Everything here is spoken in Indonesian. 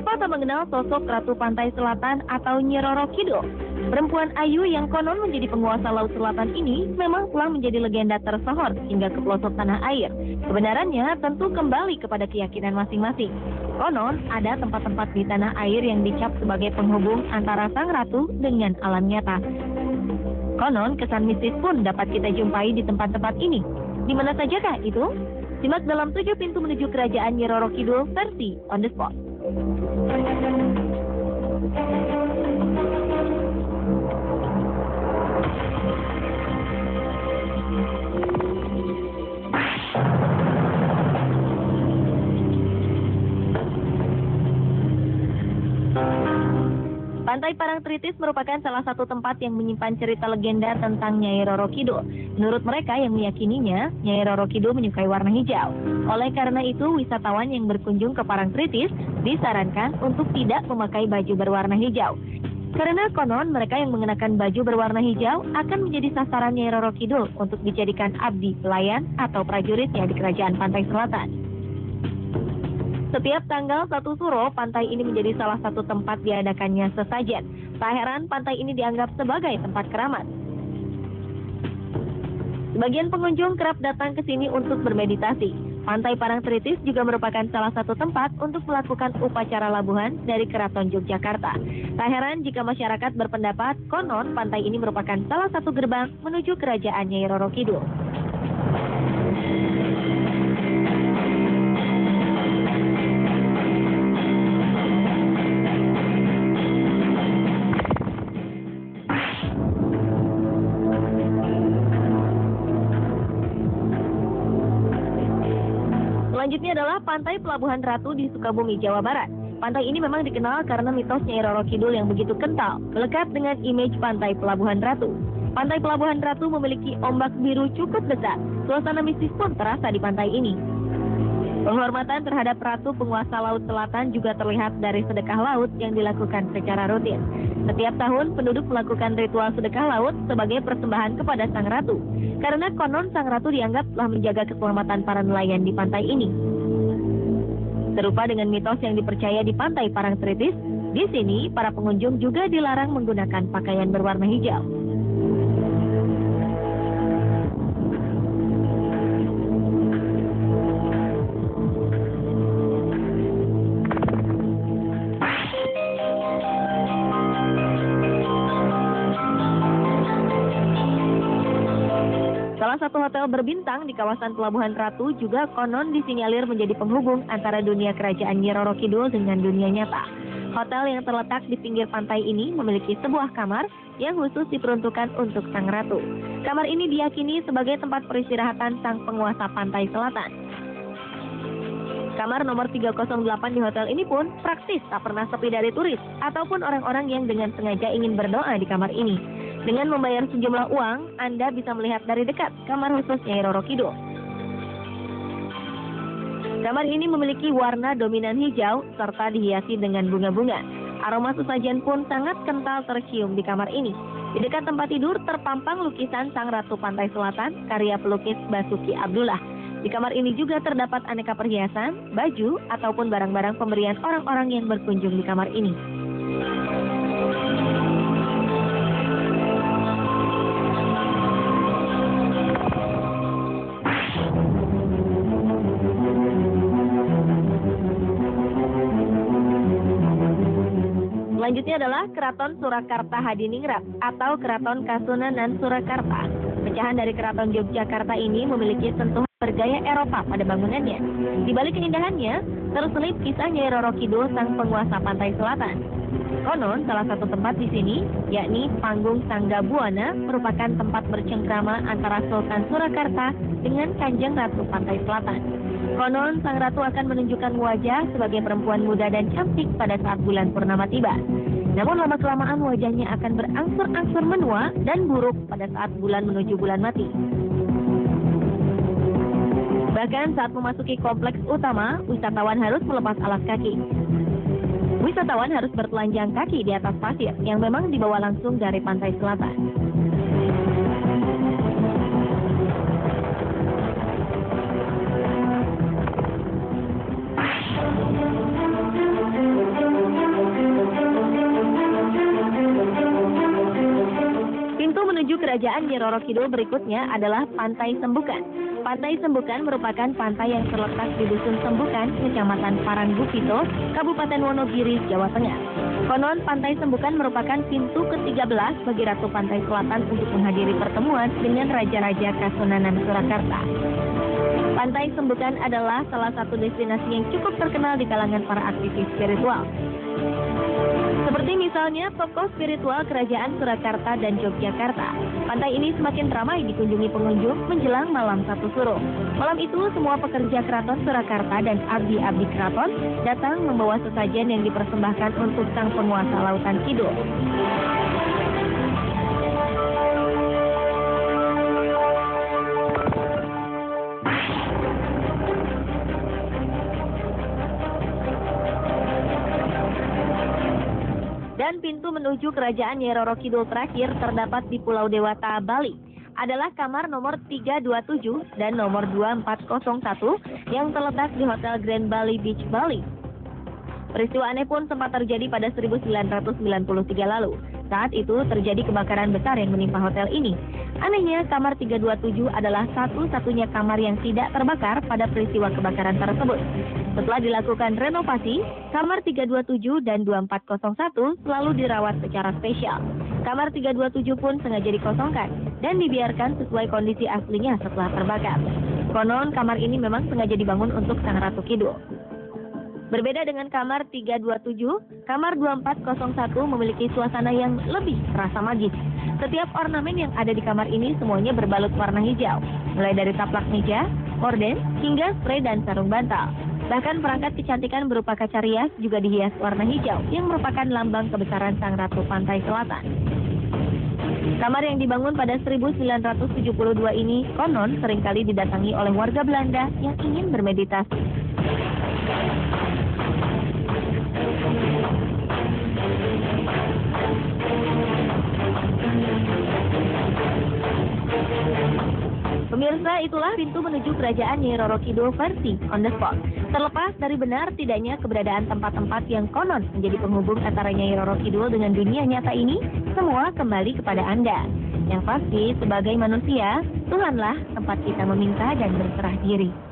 Siapa tak mengenal sosok Ratu Pantai Selatan atau Nyi Roro Kidul? Perempuan ayu yang konon menjadi penguasa Laut Selatan ini memang telah menjadi legenda tersohor hingga ke pelosok tanah air. Kebenarannya tentu kembali kepada keyakinan masing-masing. Konon ada tempat-tempat di tanah air yang dicap sebagai penghubung antara sang ratu dengan alam nyata. Konon kesan mistis pun dapat kita jumpai di tempat-tempat ini. Di mana sajakah itu? Simak dalam 7 pintu menuju kerajaan Nyi Roro Kidul versi On The Spot. Pantai Parangtritis merupakan salah satu tempat yang menyimpan cerita legenda tentang Nyai Roro Kidul. Menurut mereka yang meyakininya, Nyai Roro Kidul menyukai warna hijau. Oleh karena itu, wisatawan yang berkunjung ke Parangtritis disarankan untuk tidak memakai baju berwarna hijau. Karena konon mereka yang mengenakan baju berwarna hijau akan menjadi sasaran Nyai Roro Kidul untuk dijadikan abdi pelayan atau prajuritnya di Kerajaan Pantai Selatan. Setiap tanggal 1 Suro, pantai ini menjadi salah satu tempat diadakannya sesajen. Tak heran pantai ini dianggap sebagai tempat keramat. Sebagian pengunjung kerap datang ke sini untuk bermeditasi. Pantai Parangtritis juga merupakan salah satu tempat untuk melakukan upacara labuhan dari Keraton Yogyakarta. Tak heran jika masyarakat berpendapat konon pantai ini merupakan salah satu gerbang menuju kerajaan Nyai Roro Kidul. Selanjutnya adalah Pantai Pelabuhan Ratu di Sukabumi, Jawa Barat. Pantai ini memang dikenal karena mitos Nyai Roro Kidul yang begitu kental, melekat dengan image Pantai Pelabuhan Ratu. Pantai Pelabuhan Ratu memiliki ombak biru cukup besar. Suasana mistis pun terasa di pantai ini. Penghormatan terhadap Ratu Penguasa Laut Selatan juga terlihat dari sedekah laut yang dilakukan secara rutin. Setiap tahun penduduk melakukan ritual sedekah laut sebagai persembahan kepada Sang Ratu. Karena konon Sang Ratu dianggap telah menjaga keselamatan para nelayan di pantai ini. Serupa dengan mitos yang dipercaya di Pantai Parangtritis, di sini para pengunjung juga dilarang menggunakan pakaian berwarna hijau. Salah satu hotel berbintang di kawasan Pelabuhan Ratu juga konon disinyalir menjadi penghubung antara dunia kerajaan Nyi Roro Kidul dengan dunia nyata. Hotel yang terletak di pinggir pantai ini memiliki sebuah kamar yang khusus diperuntukkan untuk Sang Ratu. Kamar ini diyakini sebagai tempat peristirahatan sang penguasa pantai selatan. Kamar nomor 308 di hotel ini pun praktis tak pernah sepi dari turis ataupun orang-orang yang dengan sengaja ingin berdoa di kamar ini. Dengan membayar sejumlah uang, Anda bisa melihat dari dekat kamar khusus Nyai Roro Kidul. Kamar ini memiliki warna dominan hijau serta dihiasi dengan bunga-bunga. Aroma sesajen pun sangat kental tercium di kamar ini. Di dekat tempat tidur terpampang lukisan Sang Ratu Pantai Selatan karya pelukis Basuki Abdullah. Di kamar ini juga terdapat aneka perhiasan, baju, ataupun barang-barang pemberian orang-orang yang berkunjung di kamar ini. Selanjutnya adalah Keraton Surakarta Hadiningrat atau Keraton Kasunanan Surakarta. Pecahan dari Keraton Yogyakarta ini memiliki sentuhan bergaya Eropa pada bangunannya. Di balik keindahannya, terselip kisah Nyai Roro Kidul sang penguasa pantai selatan. Konon, salah satu tempat di sini, yakni Panggung Sangga Buana, merupakan tempat bercengkrama antara Sultan Surakarta dengan Kanjeng Ratu Pantai Selatan. Konon, Sang Ratu akan menunjukkan wajah sebagai perempuan muda dan cantik pada saat bulan purnama tiba. Namun lama-kelamaan wajahnya akan berangsur-angsur menua dan buruk pada saat bulan menuju bulan mati. Bahkan saat memasuki kompleks utama, wisatawan harus melepas alas kaki. Wisatawan harus bertelanjang kaki di atas pasir yang memang dibawa langsung dari pantai selatan. kerajaan Nyi Roro Kidul berikutnya adalah Pantai Sembukan. Pantai Sembukan merupakan pantai yang terletak di Dusun Sembukan, Kecamatan Parangbukito, Kabupaten Wonogiri, Jawa Tengah. Konon Pantai Sembukan merupakan pintu ke-13 bagi Ratu Pantai Selatan untuk menghadiri pertemuan dengan Raja-Raja Kasunanan Surakarta. Pantai Sembukan adalah salah satu destinasi yang cukup terkenal di kalangan para aktivis spiritual. Seperti misalnya tokoh spiritual Kerajaan Surakarta dan Yogyakarta. Pantai ini semakin ramai dikunjungi pengunjung menjelang malam satu suruh. Malam itu semua pekerja keraton Surakarta dan abdi-abdi keraton datang membawa sesajen yang dipersembahkan untuk sang penguasa lautan kidul. Dan pintu menuju kerajaan Nyi Roro Kidul terakhir terdapat di Pulau Dewata, Bali. Adalah kamar nomor 327 dan nomor 2401 yang terletak di Hotel Grand Bali Beach, Bali. Peristiwa aneh pun sempat terjadi pada 1993 lalu. Saat itu terjadi kebakaran besar yang menimpa hotel ini. Anehnya, kamar 327 adalah satu-satunya kamar yang tidak terbakar pada peristiwa kebakaran tersebut. Setelah dilakukan renovasi, kamar 327 dan 2401 selalu dirawat secara spesial. Kamar 327 pun sengaja dikosongkan dan dibiarkan sesuai kondisi aslinya setelah terbakar. Konon, kamar ini memang sengaja dibangun untuk Sang Ratu Kidul. Berbeda dengan kamar 327, kamar 2401 memiliki suasana yang lebih terasa magis. Setiap ornamen yang ada di kamar ini semuanya berbalut warna hijau, mulai dari taplak meja, gorden, hingga spray dan sarung bantal. Bahkan perangkat kecantikan berupa kaca rias juga dihias warna hijau, yang merupakan lambang kebesaran Sang Ratu Pantai Selatan. Kamar yang dibangun pada 1972 ini konon seringkali didatangi oleh warga Belanda yang ingin bermeditasi. Pemirsa, itulah pintu menuju kerajaan Nyi Roro Kidul versi on the spot. Terlepas dari benar tidaknya keberadaan tempat-tempat yang konon menjadi penghubung antara Nyi Roro Kidul dengan dunia nyata ini, semua kembali kepada Anda. Yang pasti, sebagai manusia, Tuhanlah tempat kita meminta dan berserah diri.